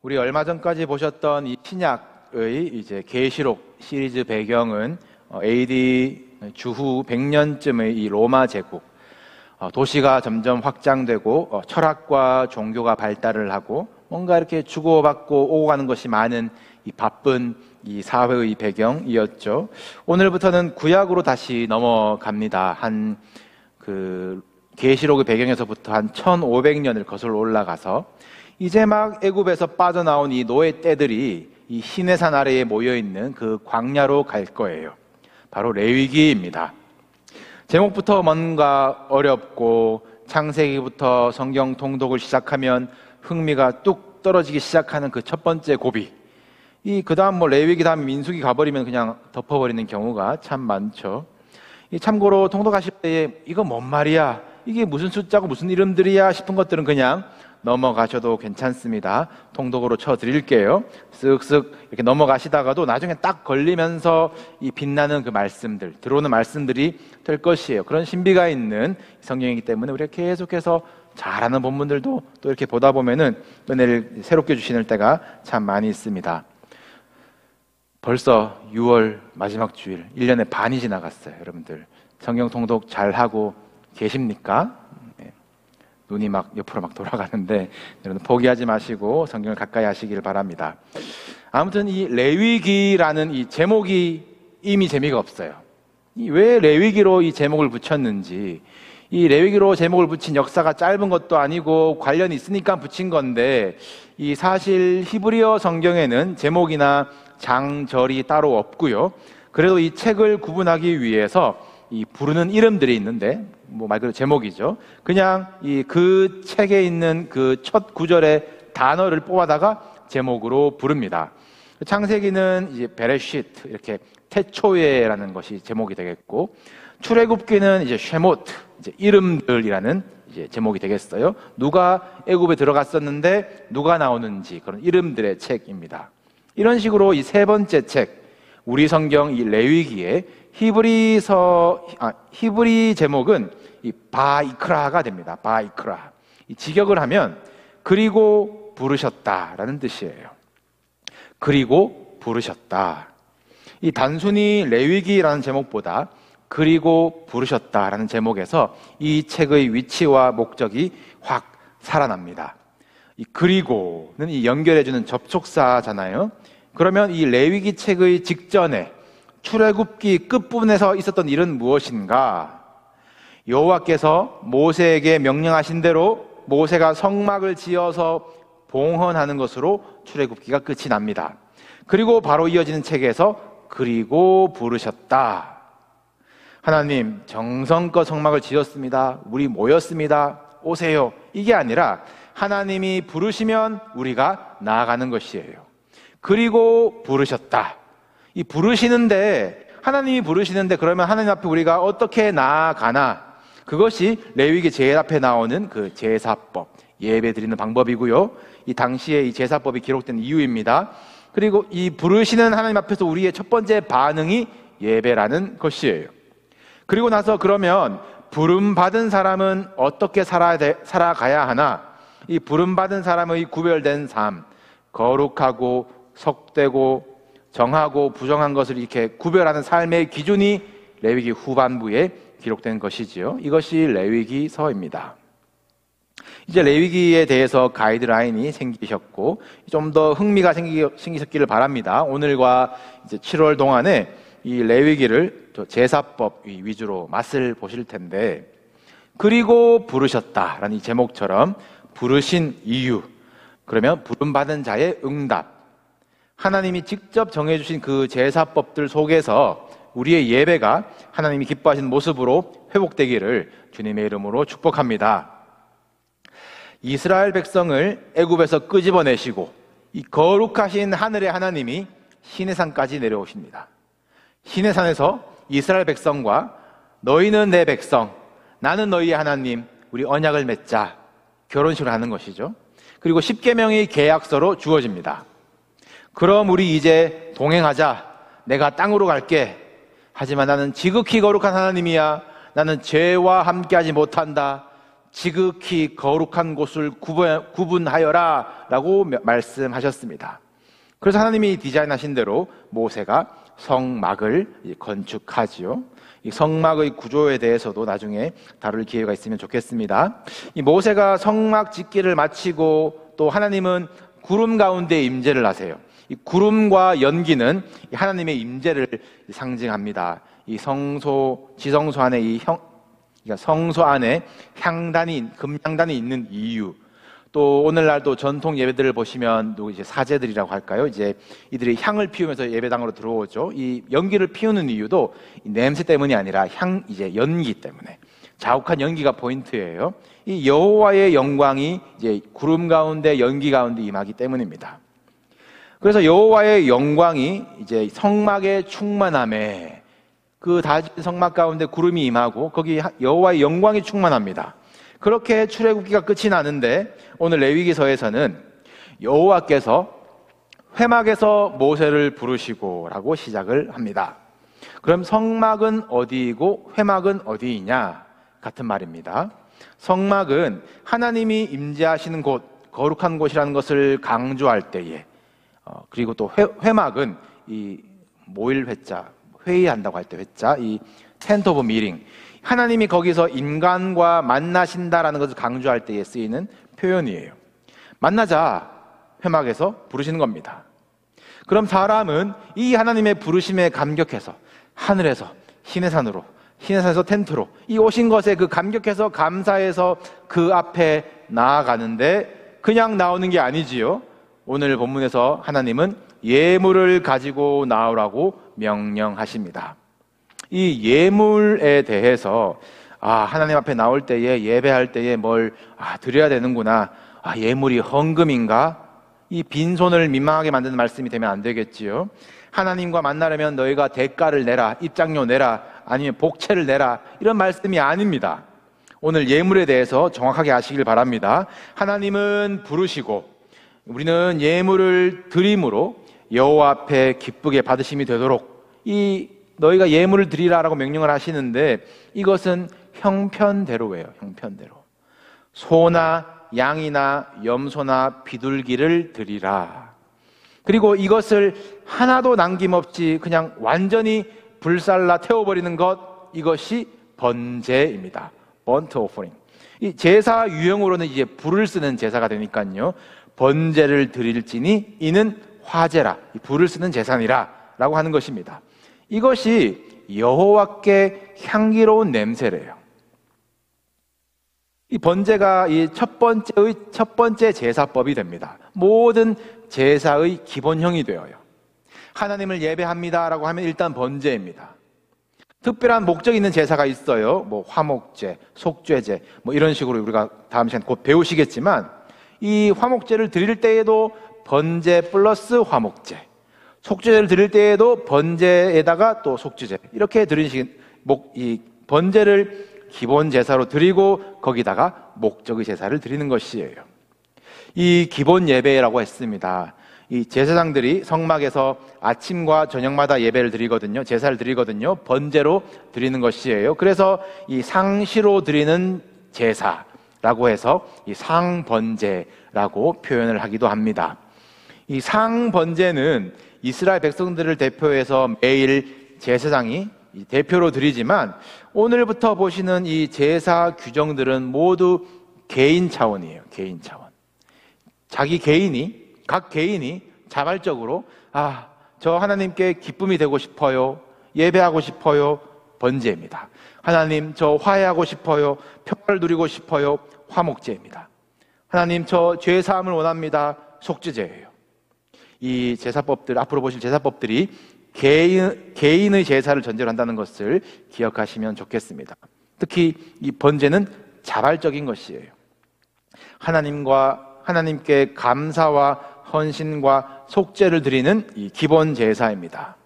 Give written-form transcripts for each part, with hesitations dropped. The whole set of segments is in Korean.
우리 얼마 전까지 보셨던 이 신약의 이제 계시록 시리즈 배경은 AD 주후 100년쯤의 이 로마 제국, 도시가 점점 확장되고 철학과 종교가 발달을 하고 뭔가 이렇게 주고받고 오고 가는 것이 많은 이 바쁜 이 사회의 배경이었죠. 오늘부터는 구약으로 다시 넘어갑니다. 계시록의 배경에서부터 한 1500년을 거슬러 올라가서 이제 막 애굽에서 빠져나온 이 노예 떼들이 이 시내산 아래에 모여있는 그 광야로 갈 거예요. 바로 레위기입니다. 제목부터 뭔가 어렵고 창세기부터 성경 통독을 시작하면 흥미가 뚝 떨어지기 시작하는 그 첫 번째 고비. 그 다음 레위기 다음 민수기 가버리면 그냥 덮어버리는 경우가 참 많죠. 참고로 통독하실 때 이거 뭔 말이야? 이게 무슨 숫자고 무슨 이름들이야? 싶은 것들은 그냥 넘어가셔도 괜찮습니다. 통독으로 쳐드릴게요. 쓱쓱 이렇게 넘어가시다가도 나중에 딱 걸리면서 이 빛나는 그 말씀들, 들어오는 말씀들이 될 것이에요. 그런 신비가 있는 성경이기 때문에 우리가 계속해서 잘하는 본문들도 또 이렇게 보다 보면은 은혜를 새롭게 주시는 때가 참 많이 있습니다. 벌써 6월 마지막 주일, 1년의 반이 지나갔어요. 여러분들 성경 통독 잘하고 계십니까? 눈이 막 옆으로 막 돌아가는데 여러분 포기하지 마시고 성경을 가까이 하시길 바랍니다. 아무튼 이 레위기라는 이 제목이 이미 재미가 없어요. 왜 레위기로 이 제목을 붙였는지, 이 레위기로 제목을 붙인 역사가 짧은 것도 아니고 관련이 있으니까 붙인 건데, 이 사실 히브리어 성경에는 제목이나 장절이 따로 없고요. 그래도 이 책을 구분하기 위해서 이 부르는 이름들이 있는데, 말 그대로 제목이죠. 그냥 그 책에 있는 그 첫 구절의 단어를 뽑아다가 제목으로 부릅니다. 창세기는 이제 베레시트, 이렇게 태초에라는 것이 제목이 되겠고, 출애굽기는 이제 쉐모트, 이제 이름들이라는 이제 제목이 되겠어요. 누가 애굽에 들어갔었는데 누가 나오는지 그런 이름들의 책입니다. 이런 식으로 이 세 번째 책, 우리 성경 이 레위기의 히브리 제목은 이 바이크라가 됩니다. 바이크라. 이 직역을 하면 그리고 부르셨다라는 뜻이에요. 그리고 부르셨다. 이 단순히 레위기라는 제목보다 그리고 부르셨다라는 제목에서 이 책의 위치와 목적이 확 살아납니다. 이 그리고는 이 연결해주는 접속사잖아요. 그러면 이 레위기 책의 직전에 출애굽기 끝부분에서 있었던 일은 무엇인가? 여호와께서 모세에게 명령하신 대로 모세가 성막을 지어서 봉헌하는 것으로 출애굽기가 끝이 납니다. 그리고 바로 이어지는 책에서 그리고 부르셨다. 하나님 정성껏 성막을 지었습니다. 우리 모였습니다. 오세요. 이게 아니라 하나님이 부르시면 우리가 나아가는 것이에요. 그리고 부르셨다. 이 부르시는데, 하나님이 부르시는데 그러면 하나님 앞에 우리가 어떻게 나아가나? 그것이 레위기 제일 앞에 나오는 그 제사법, 예배 드리는 방법이고요. 이 당시에 이 제사법이 기록된 이유입니다. 그리고 이 부르시는 하나님 앞에서 우리의 첫 번째 반응이 예배라는 것이에요. 그리고 나서 그러면 부름받은 사람은 어떻게 살아가야 하나? 이 부름받은 사람의 구별된 삶, 거룩하고 속되고 정하고 부정한 것을 이렇게 구별하는 삶의 기준이 레위기 후반부에 기록된 것이지요. 이것이 레위기서입니다. 이제 레위기에 대해서 가이드라인이 생기셨고 좀 더 흥미가 생기셨기를 바랍니다. 오늘과 이제 7월 동안에 이 레위기를 제사법 위주로 맛을 보실 텐데, 그리고 부르셨다라는 이 제목처럼 부르신 이유, 그러면 부름받은 자의 응답, 하나님이 직접 정해주신 그 제사법들 속에서 우리의 예배가 하나님이 기뻐하시는 모습으로 회복되기를 주님의 이름으로 축복합니다. 이스라엘 백성을 애굽에서 끄집어내시고 이 거룩하신 하늘의 하나님이 시내산까지 내려오십니다. 시내산에서 이스라엘 백성과 너희는 내 백성, 나는 너희의 하나님, 우리 언약을 맺자, 결혼식을 하는 것이죠. 그리고 십계명의 계약서로 주어집니다. 그럼 우리 이제 동행하자. 내가 땅으로 갈게. 하지만 나는 지극히 거룩한 하나님이야. 나는 죄와 함께하지 못한다. 지극히 거룩한 곳을 구분하여라 라고 말씀하셨습니다. 그래서 하나님이 디자인하신 대로 모세가 성막을 건축하지요. 이 성막의 구조에 대해서도 나중에 다룰 기회가 있으면 좋겠습니다. 이 모세가 성막 짓기를 마치고 또 하나님은 구름 가운데 임재를 하세요. 이 구름과 연기는 하나님의 임재를 상징합니다. 이 지성소 안에 그러니까 성소 안에 금향단이 있는 이유, 또 오늘날도 전통 예배들을 보시면 또 이제 사제들이라고 할까요? 이제 이들이 향을 피우면서 예배당으로 들어오죠. 이 연기를 피우는 이유도 이 냄새 때문이 아니라 이제 연기 때문에, 자욱한 연기가 포인트예요. 이 여호와의 영광이 이제 구름 가운데 연기 가운데 임하기 때문입니다. 그래서 여호와의 영광이 이제 성막에 충만함에, 그 다진 성막 가운데 구름이 임하고 거기 여호와의 영광이 충만합니다. 그렇게 출애굽기가 끝이 나는데 오늘 레위기서에서는 여호와께서 회막에서 모세를 부르시고 라고 시작을 합니다. 그럼 성막은 어디이고 회막은 어디이냐? 같은 말입니다. 성막은 하나님이 임재하시는 곳, 거룩한 곳이라는 것을 강조할 때에, 그리고 또 회막은 이 모일 회자, 회의한다고 할 때 회자, 이 텐트 오브 미팅, 하나님이 거기서 인간과 만나신다라는 것을 강조할 때에 쓰이는 표현이에요. 만나자, 회막에서 부르시는 겁니다. 그럼 사람은 이 하나님의 부르심에 감격해서 하늘에서 신의 산에서 텐트로 이 오신 것에 그 감격해서 감사해서 그 앞에 나아가는데 그냥 나오는 게 아니지요. 오늘 본문에서 하나님은 예물을 가지고 나오라고 명령하십니다. 이 예물에 대해서 하나님 앞에 나올 때에, 예배할 때에 뭘 드려야 되는구나, 예물이 헌금인가, 이 빈손을 민망하게 만드는 말씀이 되면 안 되겠지요. 하나님과 만나려면 너희가 대가를 내라, 입장료 내라, 아니면 복채를 내라, 이런 말씀이 아닙니다. 오늘 예물에 대해서 정확하게 아시길 바랍니다. 하나님은 부르시고 우리는 예물을 드림으로 여호와 앞에 기쁘게 받으심이 되도록 너희가 예물을 드리라라고 명령을 하시는데, 이것은 형편대로예요. 형편대로. 소나 양이나 염소나 비둘기를 드리라. 그리고 이것을 하나도 남김없이 그냥 완전히 불살라 태워버리는 것, 이것이 번제입니다. 번트 오퍼링. 이 제사 유형으로는 이제 불을 쓰는 제사가 되니까요. 번제를 드릴지니 이는 화제라, 불을 쓰는 제사니라 라고 하는 것입니다. 이것이 여호와께 향기로운 냄새래요. 이 번제가 이 첫 번째 제사법이 됩니다. 모든 제사의 기본형이 되어요. 하나님을 예배합니다라고 하면 일단 번제입니다. 특별한 목적이 있는 제사가 있어요. 뭐 화목제, 속죄제, 뭐 이런 식으로 우리가 다음 시간에 곧 배우시겠지만, 이 화목제를 드릴 때에도 번제 플러스 화목제, 속죄제를 드릴 때에도 번제에다가 또 속죄제, 이렇게 드리는 이 번제를 기본 제사로 드리고 거기다가 목적의 제사를 드리는 것이에요. 이 기본 예배라고 했습니다. 이 제사장들이 성막에서 아침과 저녁마다 예배를 드리거든요. 제사를 드리거든요. 번제로 드리는 것이에요. 그래서 이 상시로 드리는 제사라고 해서 이 상번제라고 표현을 하기도 합니다. 이 상번제는 이스라엘 백성들을 대표해서 매일 제사장이 대표로 드리지만, 오늘부터 보시는 이 제사 규정들은 모두 개인 차원이에요. 개인 차원. 각 개인이 자발적으로 저 하나님께 기쁨이 되고 싶어요, 예배하고 싶어요, 번제입니다. 하나님 저 화해하고 싶어요, 평화를 누리고 싶어요, 화목제입니다. 하나님 저 죄 사함을 원합니다, 속죄제예요. 이 제사법들, 앞으로 보실 제사법들이 개인의 제사를 전제로 한다는 것을 기억하시면 좋겠습니다. 특히 이 번제는 자발적인 것이에요. 하나님께 감사와 헌신과 속죄를 드리는 이 기본 제사입니다.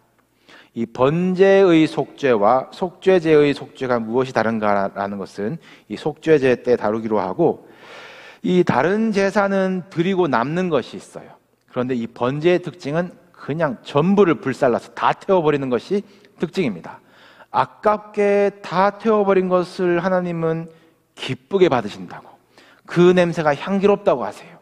이 번제의 속죄와 속죄제의 속죄가 무엇이 다른가라는 것은 이 속죄제 때 다루기로 하고, 이 다른 제사는 드리고 남는 것이 있어요. 그런데 이 번제의 특징은 그냥 전부를 불살라서 다 태워버리는 것이 특징입니다. 아깝게 다 태워버린 것을 하나님은 기쁘게 받으신다고, 그 냄새가 향기롭다고 하세요.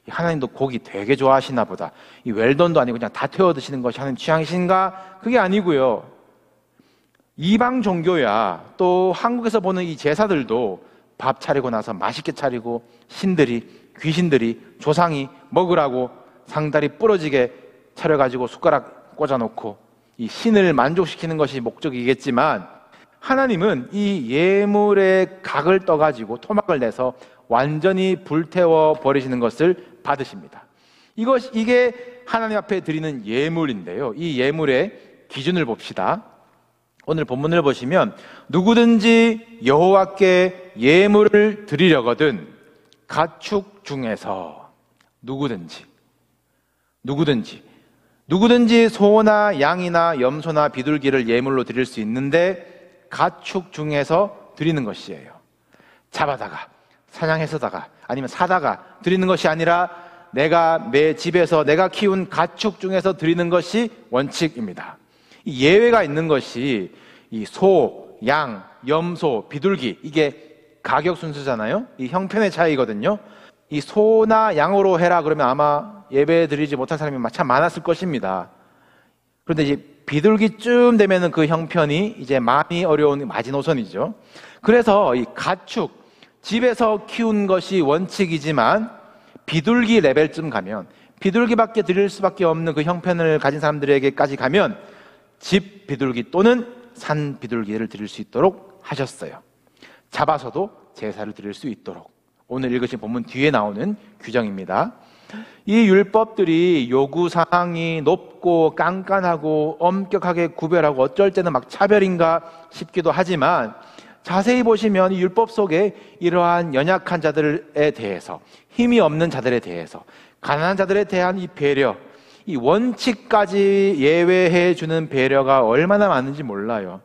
하나님도 고기 되게 좋아하시나 보다, 이 웰던도 아니고 그냥 다 태워 드시는 것이 하나님 취향이신가? 그게 아니고요. 이방 종교야, 또 한국에서 보는 이 제사들도 밥 차리고 나서 맛있게 차리고 신들이, 귀신들이, 조상이 먹으라고 상다리 부러지게 차려가지고 숟가락 꽂아놓고 이 신을 만족시키는 것이 목적이겠지만, 하나님은 이 예물의 각을 떠가지고 토막을 내서 완전히 불태워 버리시는 것을 받으십니다. 이게 하나님 앞에 드리는 예물인데요. 이 예물의 기준을 봅시다. 오늘 본문을 보시면 누구든지 여호와께 예물을 드리려거든 가축 중에서, 누구든지 소나 양이나 염소나 비둘기를 예물로 드릴 수 있는데 가축 중에서 드리는 것이에요. 잡아다가, 사냥해서다가, 아니면 사다가 드리는 것이 아니라 내가 내 집에서 내가 키운 가축 중에서 드리는 것이 원칙입니다. 이 예외가 있는 것이 이 소, 양, 염소, 비둘기, 이게 가격 순서잖아요. 이 형편의 차이거든요. 이 소나 양으로 해라 그러면 아마 예배 드리지 못한 사람이 참 많았을 것입니다. 그런데 이제 비둘기쯤 되면은 그 형편이 이제 많이 어려운 마지노선이죠. 그래서 이 가축, 집에서 키운 것이 원칙이지만 비둘기 레벨쯤 가면, 비둘기밖에 드릴 수밖에 없는 그 형편을 가진 사람들에게까지 가면 집 비둘기 또는 산 비둘기를 드릴 수 있도록 하셨어요. 잡아서도 제사를 드릴 수 있도록. 오늘 읽으신 본문 뒤에 나오는 규정입니다. 이 율법들이 요구사항이 높고 깐깐하고 엄격하게 구별하고 어쩔 때는 막 차별인가 싶기도 하지만, 자세히 보시면 이 율법 속에 이러한 연약한 자들에 대해서, 힘이 없는 자들에 대해서, 가난한 자들에 대한 이 배려, 이 원칙까지 예외해 주는 배려가 얼마나 많은지 몰라요.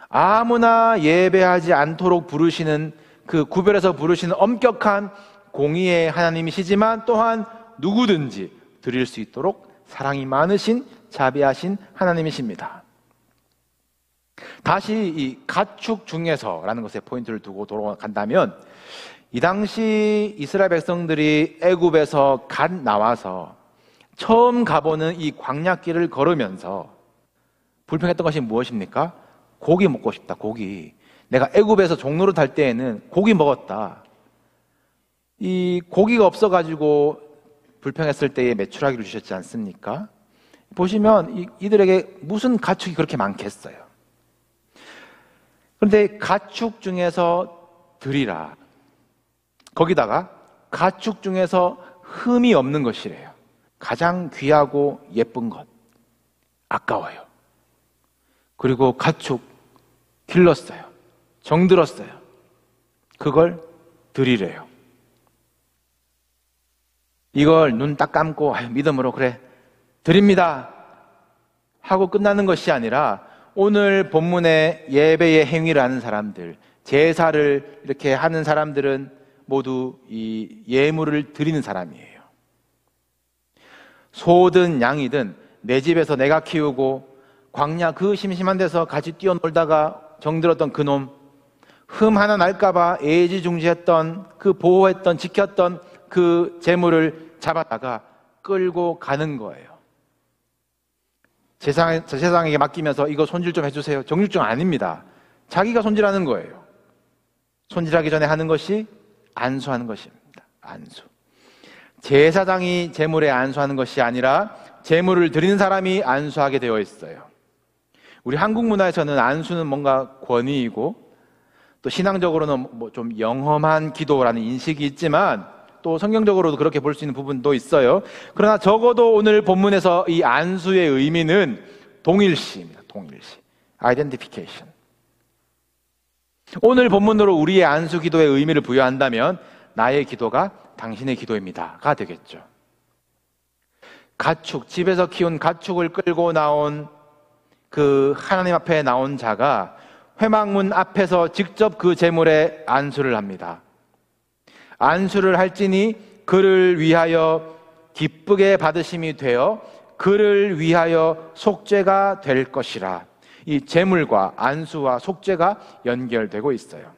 아무나 예배하지 않도록 부르시는, 그 구별해서 부르시는 엄격한 공의의 하나님이시지만 또한 누구든지 드릴 수 있도록 사랑이 많으신, 자비하신 하나님이십니다. 다시 이 가축 중에서라는 것에 포인트를 두고 돌아간다면, 이 당시 이스라엘 백성들이 애굽에서 갓 나와서 처음 가보는 이 광야길을 걸으면서 불평했던 것이 무엇입니까? 고기 먹고 싶다, 고기. 내가 애굽에서 종로를 탈 때에는 고기 먹었다. 이 고기가 없어가지고 불평했을 때에 메추라기를 주셨지 않습니까? 보시면 이들에게 무슨 가축이 그렇게 많겠어요. 그런데 가축 중에서 드리라. 거기다가 가축 중에서 흠이 없는 것이래요. 가장 귀하고 예쁜 것, 아까워요. 그리고 가축 길렀어요, 정들었어요. 그걸 드리래요. 이걸 눈 딱 감고 믿음으로 그래 드립니다 하고 끝나는 것이 아니라, 오늘 본문의 예배의 행위를 하는 사람들, 제사를 이렇게 하는 사람들은 모두 이 예물을 드리는 사람이에요. 소든 양이든 내 집에서 내가 키우고 광야 그 심심한 데서 같이 뛰어놀다가 정들었던 그놈, 흠 하나 날까봐 애지중지했던, 그 보호했던, 지켰던 그 재물을 잡아다가 끌고 가는 거예요. 제사장에게 맡기면서 이거 손질 좀 해주세요. 정육점 아닙니다. 자기가 손질하는 거예요. 손질하기 전에 하는 것이 안수하는 것입니다. 안수. 제사장이 제물에 안수하는 것이 아니라 제물을 드리는 사람이 안수하게 되어 있어요. 우리 한국 문화에서는 안수는 뭔가 권위이고, 또 신앙적으로는 뭐 좀 영험한 기도라는 인식이 있지만, 또 성경적으로도 그렇게 볼 수 있는 부분도 있어요. 그러나 적어도 오늘 본문에서 이 안수의 의미는 동일시입니다. 동일시. identification. 오늘 본문으로 우리의 안수 기도의 의미를 부여한다면 나의 기도가 당신의 기도입니다가 되겠죠. 가축, 집에서 키운 가축을 끌고 나온 그 하나님 앞에 나온 자가 회막문 앞에서 직접 그 제물에 안수를 합니다. 안수를 할지니 그를 위하여 기쁘게 받으심이 되어 그를 위하여 속죄가 될 것이라. 이 제물과 안수와 속죄가 연결되고 있어요.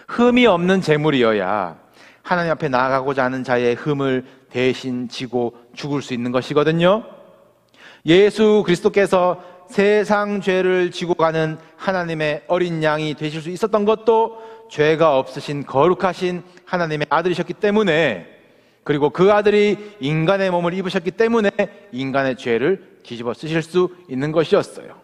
흠이 없는 제물이어야 하나님 앞에 나아가고자 하는 자의 흠을 대신 지고 죽을 수 있는 것이거든요. 예수 그리스도께서 세상 죄를 지고 가는 하나님의 어린 양이 되실 수 있었던 것도 죄가 없으신 거룩하신 하나님의 아들이셨기 때문에, 그리고 그 아들이 인간의 몸을 입으셨기 때문에 인간의 죄를 뒤집어 쓰실 수 있는 것이었어요.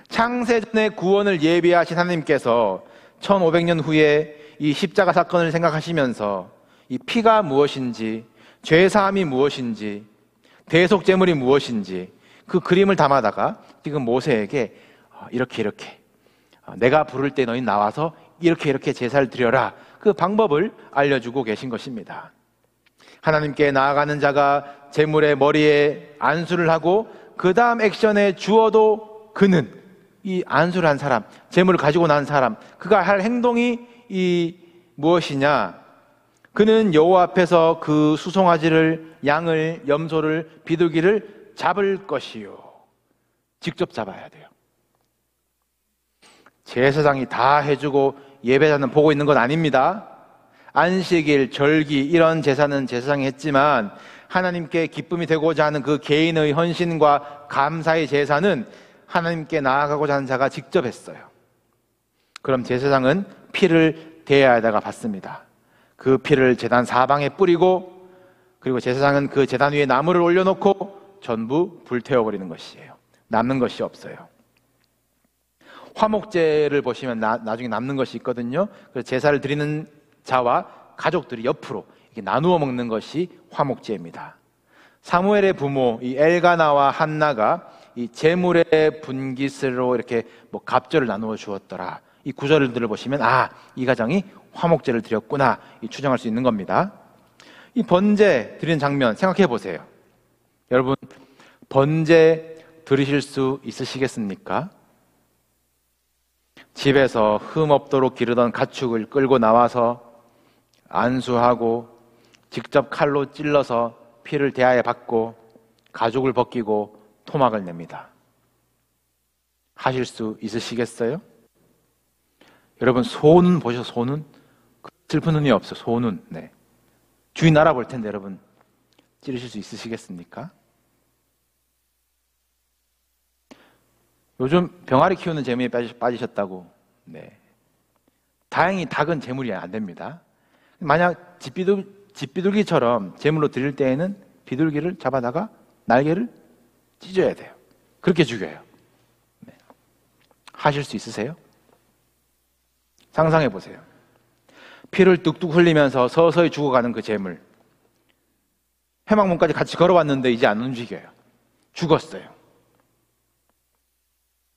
창세전의 구원을 예비하신 하나님께서 1500년 후에 이 십자가 사건을 생각하시면서 이 피가 무엇인지, 죄사함이 무엇인지, 대속제물이 무엇인지 그 그림을 담아다가 지금 모세에게 이렇게 내가 부를 때 너희 나와서 이렇게 제사를 드려라, 그 방법을 알려주고 계신 것입니다. 하나님께 나아가는 자가 제물의 머리에 안수를 하고 그 다음 액션에 주어도 그는, 이 안수를 한 사람, 제물을 가지고 난 사람, 그가 할 행동이 무엇이냐? 그는 여호와 앞에서 그 수송아지를, 양을, 염소를, 비둘기를 잡을 것이요. 직접 잡아야 돼요. 제사장이 다 해주고 예배자는 보고 있는 건 아닙니다. 안식일, 절기 이런 제사는 제사장이 했지만 하나님께 기쁨이 되고자 하는 그 개인의 헌신과 감사의 제사는 하나님께 나아가고자 하는 자가 직접 했어요. 그럼 제사장은 피를 대야에다가 받습니다. 그 피를 제단 사방에 뿌리고, 그리고 제사장은 그 제단 위에 나무를 올려놓고 전부 불태워버리는 것이에요. 남는 것이 없어요. 화목제를 보시면 나중에 남는 것이 있거든요. 그래서 제사를 드리는 자와 가족들이 옆으로 이렇게 나누어 먹는 것이 화목제입니다. 사무엘의 부모 이 엘가나와 한나가 이 제물의 분깃으로 이렇게 갑절을 나누어 주었더라. 이 구절들을 보시면 이 가정이 화목제를 드렸구나, 추정할 수 있는 겁니다. 이 번제 드리는 장면 생각해 보세요. 여러분, 번제 드리실 수 있으시겠습니까? 집에서 흠 없도록 기르던 가축을 끌고 나와서 안수하고 직접 칼로 찔러서 피를 대하에 받고 가죽을 벗기고 토막을 냅니다. 하실 수 있으시겠어요? 여러분, 소는 보셔서 소는 슬픈 눈이 없어요. 소는. 네. 주인 알아볼 텐데 여러분, 찌르실 수 있으시겠습니까? 요즘 병아리 키우는 재미에 빠지셨다고. 네. 다행히 닭은 제물이 안 됩니다. 만약 집비둘기처럼 제물로 드릴 때에는 비둘기를 잡아다가 날개를 찢어야 돼요. 그렇게 죽여요. 네. 하실 수 있으세요? 상상해 보세요. 피를 뚝뚝 흘리면서 서서히 죽어가는 그 제물. 회막문까지 같이 걸어왔는데 이제 안 움직여요. 죽었어요.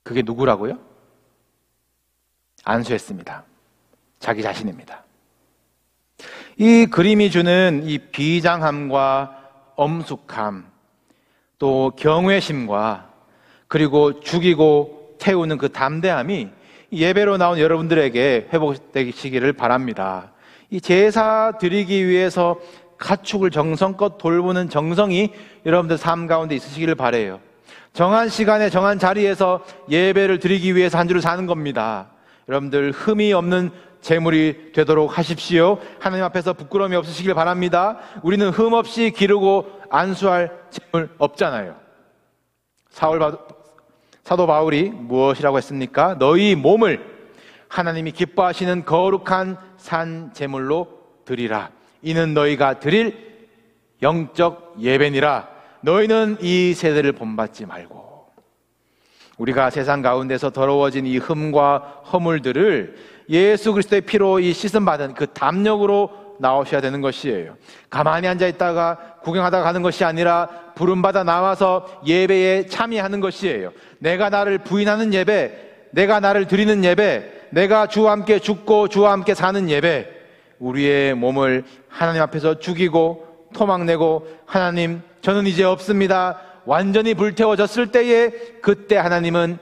그게 누구라고요? 안수했습니다. 자기 자신입니다. 이 그림이 주는 이 비장함과 엄숙함, 또 경외심과 그리고 죽이고 태우는 그 담대함이 예배로 나온 여러분들에게 회복되시기를 바랍니다. 이 제사 드리기 위해서 가축을 정성껏 돌보는 정성이 여러분들 삶 가운데 있으시기를 바라요. 정한 시간에 정한 자리에서 예배를 드리기 위해서 한 주를 사는 겁니다. 여러분들 흠이 없는 제물이 되도록 하십시오. 하나님 앞에서 부끄러움이 없으시길 바랍니다. 우리는 흠 없이 기르고 안수할 제물 없잖아요. 사도 바울이 무엇이라고 했습니까? 너희 몸을 하나님이 기뻐하시는 거룩한 산 제물로 드리라. 이는 너희가 드릴 영적 예배니라. 너희는 이 세대를 본받지 말고. 우리가 세상 가운데서 더러워진 이 흠과 허물들을 예수 그리스도의 피로 이 씻음받은 그 담력으로 나오셔야 되는 것이에요. 가만히 앉아있다가 구경하다가 가는 것이 아니라 부름받아 나와서 예배에 참여하는 것이에요. 내가 나를 부인하는 예배, 내가 나를 드리는 예배, 내가 주와 함께 죽고 주와 함께 사는 예배, 우리의 몸을 하나님 앞에서 죽이고 토막내고 하나님 저는 이제 없습니다, 완전히 불태워졌을 때에 그때 하나님은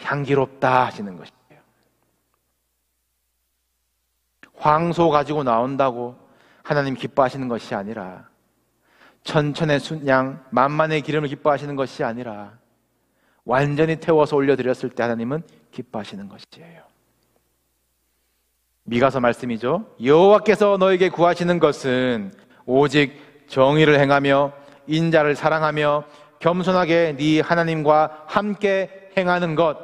향기롭다 하시는 것이에요. 황소 가지고 나온다고 하나님 기뻐하시는 것이 아니라, 천천의 순양 만만의 기름을 기뻐하시는 것이 아니라 완전히 태워서 올려드렸을 때 하나님은 기뻐하시는 것이에요. 미가서 말씀이죠. 여호와께서 너에게 구하시는 것은 오직 정의를 행하며 인자를 사랑하며 겸손하게 네 하나님과 함께 행하는 것,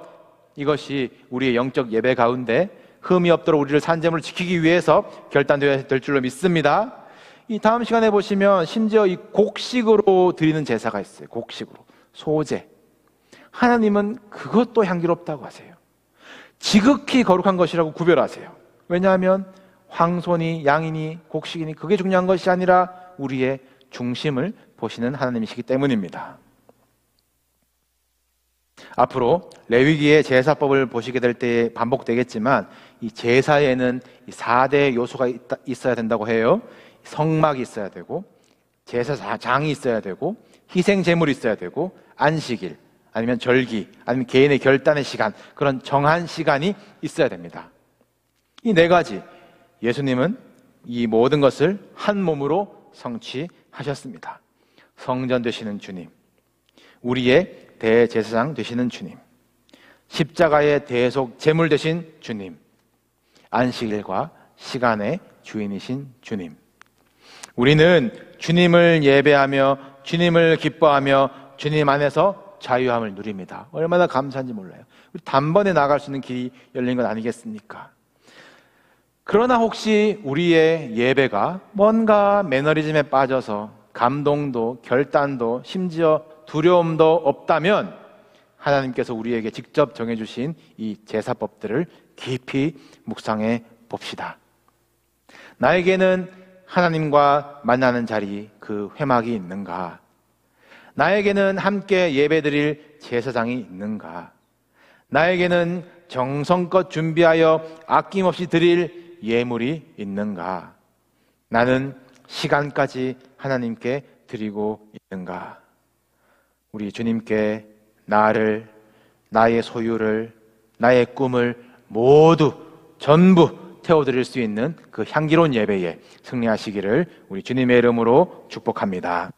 이것이 우리의 영적 예배 가운데 흠이 없도록 우리를 산재물을 지키기 위해서 결단되어야 될 줄로 믿습니다. 이 다음 시간에 보시면 심지어 이 곡식으로 드리는 제사가 있어요. 곡식으로, 소제. 하나님은 그것도 향기롭다고 하세요. 지극히 거룩한 것이라고 구별하세요. 왜냐하면 황소니 양이니 곡식이니 그게 중요한 것이 아니라 우리의 중심을 보시는 하나님이시기 때문입니다. 앞으로 레위기의 제사법을 보시게 될 때 반복되겠지만 이 제사에는 이 4대 요소가 있어야 된다고 해요. 성막이 있어야 되고, 제사장이 있어야 되고, 희생제물이 있어야 되고, 안식일 아니면 절기 아니면 개인의 결단의 시간, 그런 정한 시간이 있어야 됩니다. 이 4가지, 예수님은 이 모든 것을 한 몸으로 성취하셨습니다. 성전 되시는 주님, 우리의 대제사장 되시는 주님, 십자가의 대속 제물 되신 주님, 안식일과 시간의 주인이신 주님. 우리는 주님을 예배하며 주님을 기뻐하며 주님 안에서 자유함을 누립니다. 얼마나 감사한지 몰라요. 우리 단번에 나갈 수 있는 길이 열린 것 아니겠습니까? 그러나 혹시 우리의 예배가 뭔가 매너리즘에 빠져서 감동도 결단도 심지어 두려움도 없다면 하나님께서 우리에게 직접 정해주신 이 제사법들을 깊이 묵상해 봅시다. 나에게는 하나님과 만나는 자리, 그 회막이 있는가? 나에게는 함께 예배드릴 제사장이 있는가? 나에게는 정성껏 준비하여 아낌없이 드릴 예물이 있는가? 나는 시간까지 하나님께 드리고 있는가? 우리 주님께 나를, 나의 소유를, 나의 꿈을 모두 전부 태워드릴 수 있는 그 향기로운 예배에 승리하시기를 우리 주님의 이름으로 축복합니다.